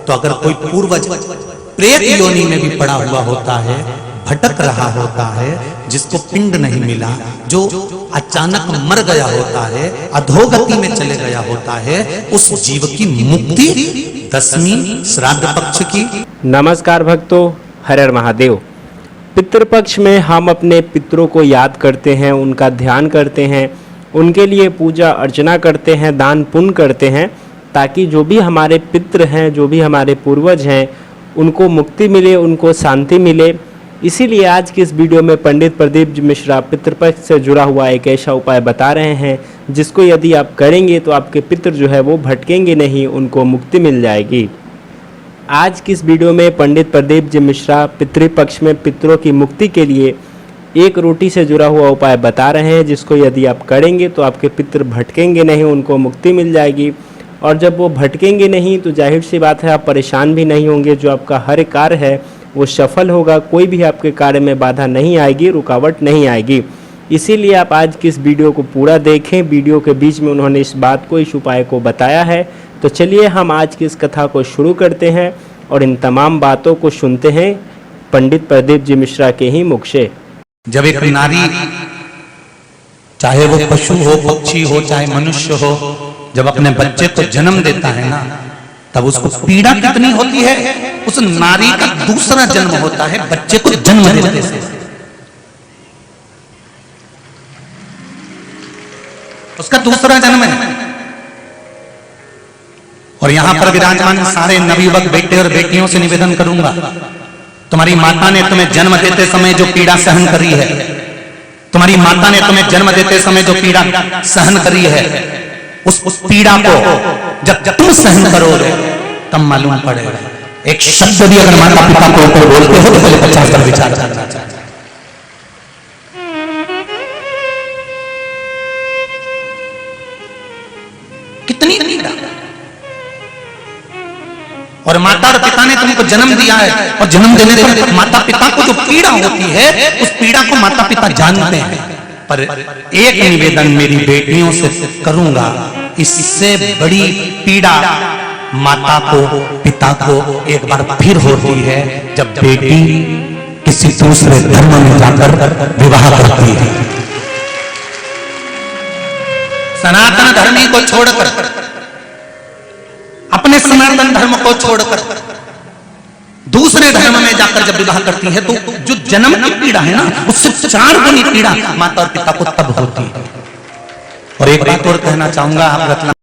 तो अगर कोई पूर्वज प्रेत योनि में भी पड़ा हुआ होता है, भटक रहा होता है, जिसको पिंड नहीं मिला, जो अचानक मर गया होता है, अधोगति में चले गया होता है, उस जीव की मुक्ति 10वीं श्राद्ध पक्ष की। नमस्कार भक्तों, हर हर महादेव। पितृपक्ष में हम अपने पितरों को याद करते हैं, उनका ध्यान करते हैं, उनके लिए पूजा अर्चना करते हैं, दान पुण्य करते हैं, ताकि जो भी हमारे पितृ हैं, जो भी हमारे पूर्वज हैं, उनको मुक्ति मिले, उनको शांति मिले। इसीलिए आज की इस वीडियो में पंडित प्रदीप जी मिश्रा पितृपक्ष से जुड़ा हुआ एक ऐसा उपाय बता रहे हैं जिसको यदि आप करेंगे तो आपके पितृ जो है वो भटकेंगे नहीं, उनको मुक्ति मिल जाएगी। आज की इस वीडियो में पंडित प्रदीप जी मिश्रा पितृपक्ष में पितरों की मुक्ति के लिए एक रोटी से जुड़ा हुआ उपाय बता रहे हैं, जिसको यदि आप करेंगे तो आपके पितृ भटकेंगे नहीं, उनको मुक्ति मिल जाएगी। और जब वो भटकेंगे नहीं तो जाहिर सी बात है आप परेशान भी नहीं होंगे, जो आपका हर कार्य है वो सफल होगा, कोई भी आपके कार्य में बाधा नहीं आएगी, रुकावट नहीं आएगी। इसीलिए आप आज की इस वीडियो को पूरा देखें। वीडियो के बीच में उन्होंने इस बात को, इस उपाय को बताया है। तो चलिए हम आज की इस कथा को शुरू करते हैं और इन तमाम बातों को सुनते हैं पंडित प्रदीप जी मिश्रा के ही मुख से। जब एक नारी, चाहे वो पशु हो, पक्षी हो, चाहे मनुष्य हो, जब अपने बच्चे को जन्म देता है ना, तब उसको पीड़ा कितनी होती है। उस नारी का दूसरा जन्म होता है बच्चे को जन्म देने से। उसका दूसरा जन्म है। और यहां पर विराजमान सारे नवयुवक बेटे और बेटियों से निवेदन करूंगा, तुम्हारी माता ने तुम्हें जन्म देते समय जो पीड़ा सहन करी है, तुम्हारी माता ने तुम्हें जन्म देते समय जो पीड़ा सहन करी है, उस पीड़ा को जब तुम सहन करोगे तब मालूम पड़ेगा। एक शब्द भी अगर माता पिता को ऊपर बोलते हो तो पहले 50 बार विचार करना चाहिए। कितनी पीड़ा। और माता और पिता ने तुमको जन्म दिया है, और जन्म देने पर माता पिता को जो पीड़ा होती है, उस पीड़ा को माता पिता जानते हैं। पर एक निवेदन मेरी बेटियों से करूंगा, इससे बड़ी पीड़ा माता को, पिता को एक बार फिर होती है जब बेटी किसी दूसरे धर्म में जाकर विवाह करती है। सनातन धर्मी को छोड़कर, अपने सनातन धर्म को छोड़कर दूसरे धर्म में जाकर जब विवाह करती है, तो जो जन्म की पीड़ा है ना, उससे 4 गुनी पीड़ा माता और पिता को तब होती है। और एक बात और कहना चाहूंगा, आप रत्ना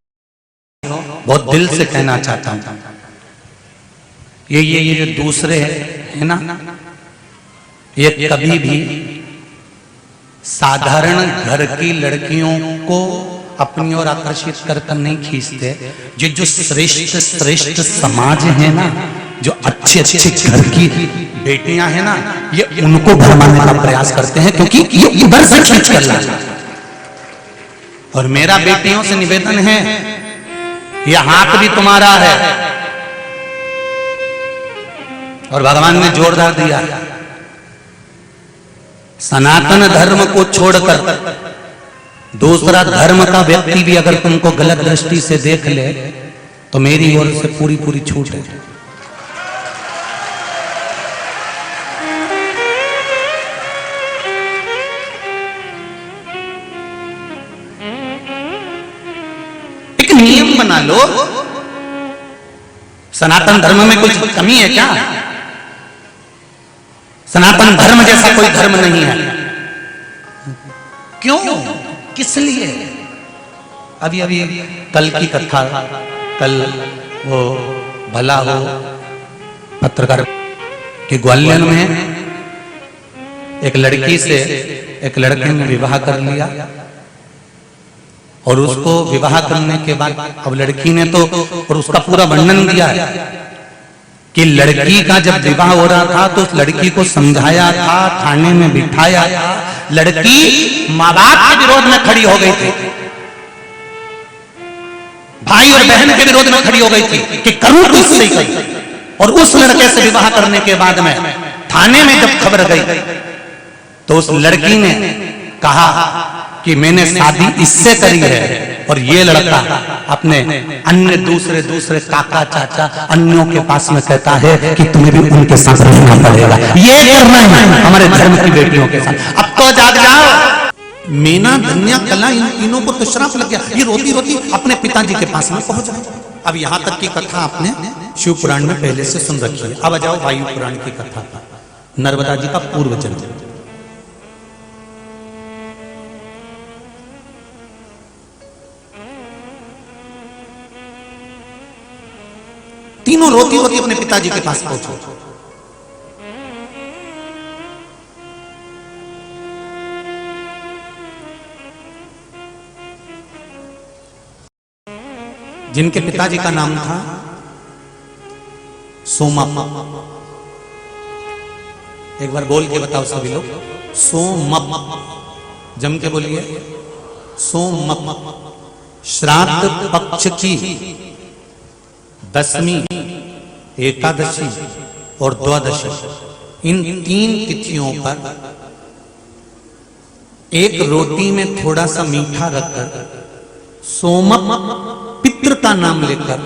बहुत दिल से कहना चाहता हूं, ये जो दूसरे है ना, ये कभी भी साधारण घर की लड़कियों को अपनी ओर आकर्षित कर नहीं खींचते। ये जो श्रेष्ठ श्रेष्ठ समाज है ना, जो अच्छे अच्छे घर की बेटियां हैं ना, ये उनको भरमाने का प्रयास करते हैं, क्योंकि ये इधर से खींच कर लाते हैं। और मेरा बेटियों से निवेदन है, ये हाथ भी तुम्हारा है, और भगवान ने जोरदार दिया, सनातन धर्म को छोड़कर दूसरा धर्म का व्यक्ति भी अगर तुमको गलत दृष्टि से देख ले तो मेरी ओर से पूरी पूरी छूट है। एक नियम बना लो, सनातन धर्म में कुछ कमी है क्या? सनातन धर्म जैसा कोई धर्म नहीं है। क्यों, किस लिए? अभी अभी कल की कथा, कल वो भला हो पत्रकार के ग्वालियर में एक लड़की से एक लड़के ने विवाह कर लिया, और उसको विवाह करने के बाद अब लड़की ने तो, और उसका पूरा वर्णन दिया है कि लड़की का जब विवाह हो रहा था तो उस लड़की को समझाया था, थाने में बिठाया था। लड़की माँ बाप के विरोध में खड़ी हो गई थी, भाई और बहन के विरोध में खड़ी हो गई थी कि करूं तो इससे ही। और उस लड़के से विवाह करने के बाद में थाने में जब खबर गई तो उस लड़की ने कहा कि मैंने शादी इससे करी है और ये लड़का अपने अन्य दूसरे काका चाचा अन्यों के पास में कहता है कि तुम्हें भी उनके साथ रहना पड़ेगा, ये करना है हमारे धर्म की बेटियों के साथ। अब तो जाग जाओ। मीना धन्या कला इन तीनों को तो श्राप लग गया, ये रोती रोती अपने पिताजी के पास में पहुंच गई। अब यहां तक की कथा आपने शिव पुराण में पहले से सुन रखी है। अब आ जाओ वायु पुराण की कथा पर, नर्मदा जी का पूर्व जन्म। तीनों रोती रोती अपने पिताजी के पास पहुंचे। जिनके पिताजी का नाम था सोमप। एक बार बोल के बताओ सभी लोग, सोमप। जम के बोलिए, सोमप। श्राद्ध पक्ष की दशमी, एकादशी और द्वादशी, इन 3 तिथियों पर एक रोटी में थोड़ा सा मीठा रखकर सोमप पितृ का नाम लेकर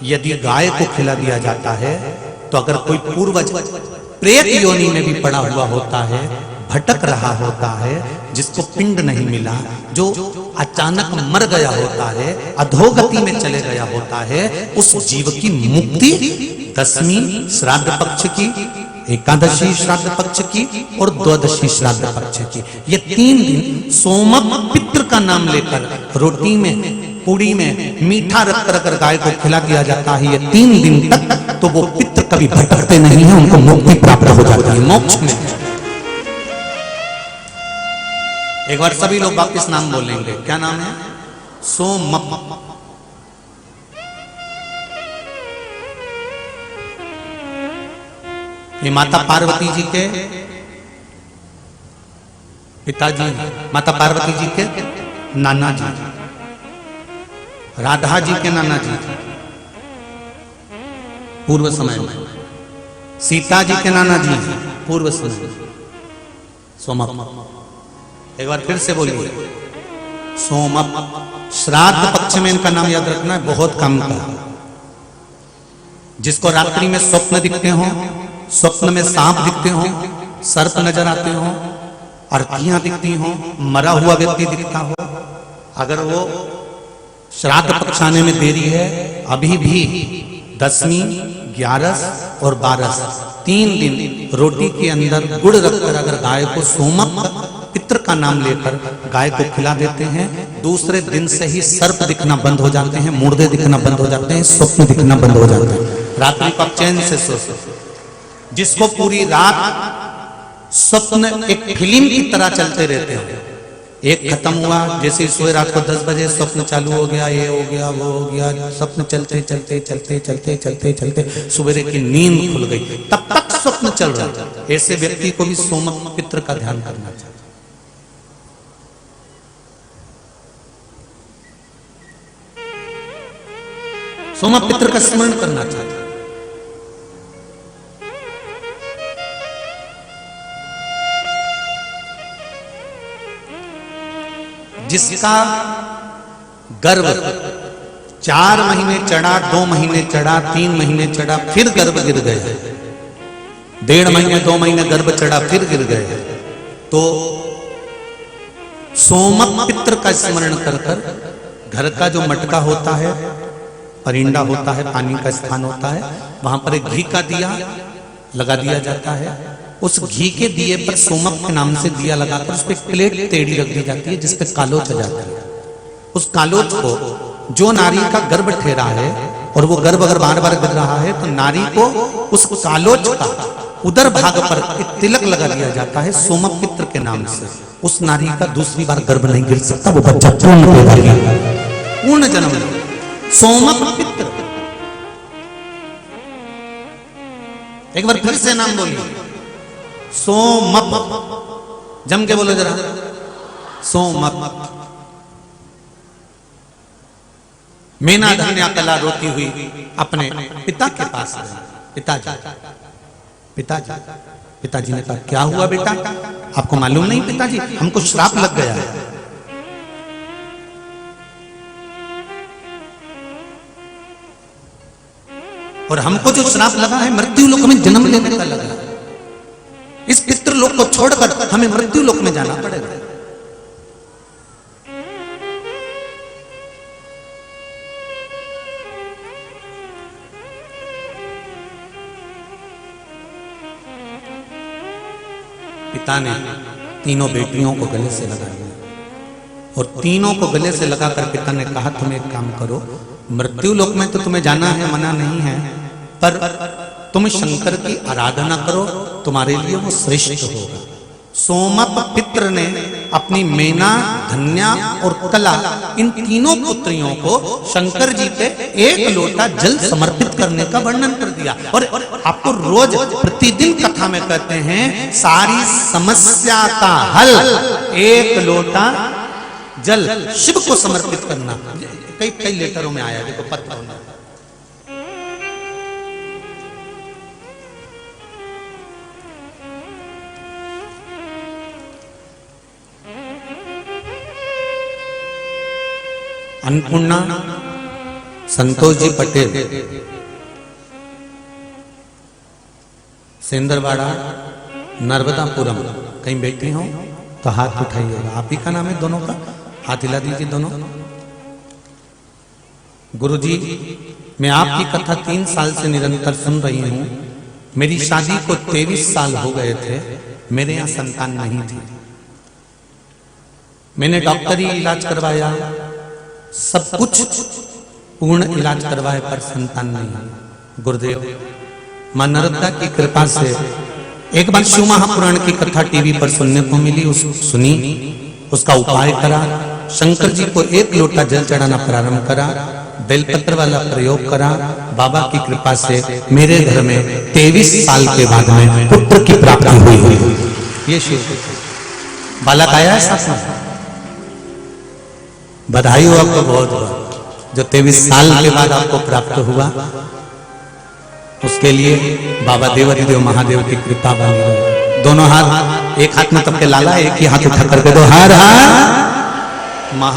यदि गाय को खिला दिया जाता है, तो अगर कोई पूर्वज प्रेत योनि में भी पड़ा हुआ होता है, भटक रहा होता है, जिसको पिंड नहीं मिला, जो अचानक मर गया होता है, अधोगति में चले गया होता है, उस जीव की मुक्ति दशमी श्राद्ध पक्ष की, एकादशी श्राद्ध पक्ष की और द्वादशी श्राद्ध पक्ष की, ये 3 दिन सोमप पितृ का नाम लेकर रोटी में पूड़ी में मीठा रख कर अगर गाय को खिला दिया जाता है ये 3 दिन तक, तो वो पितृ कभी भटकते नहीं है, उनको मुक्ति प्राप्त हो जाती है, मोक्ष में। एक बार सभी लोग वापिस नाम बोलेंगे, क्या नाम है? सोमप। ये माता पार्वती जी के पिताजी, माता पार्वती जी के नाना जी, राधा जी के नाना जी पूर्व समय में, सीता जी के नाना जी पूर्व समय, सोमप। एक बार फिर से बोलिए, सोमप। श्राद्ध पक्ष में इनका नाम याद रखना है, बहुत कम का। जिसको रात्रि में स्वप्न दिखते हो, स्वप्न में सांप दिखते हो, सर्प नजर आते हो, अर्थियां दिखती हो, मरा हुआ व्यक्ति दिखता हो, अगर वो श्राद्ध पक्ष आने में देरी है, अभी भी दशमी, 11 और 12 3 दिन रोटी के अंदर गुड़ रखकर अगर गाय को सोमप पितृ का नाम लेकर गाय को खिला देते हैं, दूसरे दिन से ही सर्प दिखना बंद हो जाते हैं, मुर्दे दिखना बंद हो जाते हैं, स्वप्न दिखना बंद हो जाते हैं। रात्रि को आप चैन से सो सकते। जिसको पूरी रात स्वप्न एक फिल्म की तरह चलते रहते हैं, एक खत्म हुआ, जैसे सोए रात को 10 बजे स्वप्न चालू हो गया, ये हो गया, वो हो गया, स्वप्न चलते चलते चलते चलते चलते चलते सवेरे की नींद खुल गई, तब तक स्वप्न चल रहा। ऐसे व्यक्ति को भी सोमप पितृ का ध्यान करना चाहिए। सोमप पितृ का स्मरण करना चाहिए। जिसका गर्भ 4 महीने चढ़ा, 2 महीने चढ़ा, 3 महीने चढ़ा, फिर गर्भ गिर गया, 1.5 महीने 2 महीने गर्भ चढ़ा, फिर गिर गया, तो सोमप पितृ का स्मरण कर कर घर का जो मटका होता है, परिंदा होता है, पानी का स्थान होता है, वहां पर एक घी का दिया लगा दिया जाता है। उस घी के दिए पर सोमप के नाम से दिया लगाकर उस पर प्लेट टेढ़ी रख दी जाती है, जिसपे कालोच आ जाता है। उस कालोच को जो नारी का गर्भ ठहरा है और वो गर्भ अगर बार बार गिर रहा है, तो नारी को उस कालोच का उदर भाग पर एक तिलक लगा दिया जाता है सोमप पितृ के नाम से। उस नारी का दूसरी बार गर्भ नहीं गिर सकता, वो बच्चा पूर्ण पैदा किया, पूर्ण जन्म। सोमप पितृ। एक बार फिर से नाम बोलिए, सोमप। जम के बोलो जरा, सोमप। मीना धन्या कला रोती हुई अपने पिता के पास गई। पिताजी ने कहा, क्या हुआ बेटा, आपको मालूम नहीं पिताजी, हमको श्राप लग गया है। और हमको जो श्राप लगा है मृत्यु लोक में जन्म लेने का लगा, इस पितृलोक को छोड़कर हमें मृत्यु लोक में जाना पड़ेगा। पिता ने तीनों बेटियों को गले से लगा लिया और तीनों को गले से लगाकर पिता ने कहा तुम एक काम करो, मृत्यु लोक में तो तुम्हें जाना है, मना नहीं है, पर तुम शंकर की आराधना करो, तुम्हारे लिए वो श्रेष्ठ होगा। सोमप पित्र ने अपनी मेना, धन्या और कला इन तीनों पुत्रियों को शंकर जी पे एक लोटा जल समर्पित करने का वर्णन कर दिया। और आपको रोज प्रतिदिन कथा में कहते हैं सारी समस्या का हल एक लोटा जल शिव को समर्पित करना। कई लेटरों में आया, देखो पत्रों में। अन्नपूर्णा संतोष जी पटेल, सेंदरवाड़ा, नर्मदापुरम, कहीं बैठी हो तो हाथ उठाइएगा। आप ही का नाम है दोनों का, हाथ हिला दीजिए दोनों। गुरुजी, मैं आपकी कथा 3 साल से निरंतर सुन रही हूं। मेरी शादी को 23 साल हो गए थे, मेरे यहाँ संतान नहीं थी। मैंने डॉक्टरी इलाज करवाया, सब कुछ पूर्ण इलाज करवाए, पर संतान नहीं। गुरुदेव, मां नर्मदा की कृपा से एक बार शिव महापुराण की कथा टीवी पर सुनने को मिली, सुनी, उसका उपाय करा, शंकर जी को एक लोटा जल चढ़ाना प्रारंभ करा, बेलपत्र वाला प्रयोग करा। बाबा की कृपा से मेरे घर में 23 साल के बाद में पुत्र की प्राप्ति हुई। ये शिव बालक आया है साथ में, बधाई हो आपको बहुत बहुत। जो 23 साल के बाद आपको प्राप्त हुआ, उसके लिए बाबा देवाधिदेव महादेव की कृपा बनी रहे। दोनों हाथ, एक हाथ में तब के लाला, एक ही हाथ उठा करके दो, हर हर महा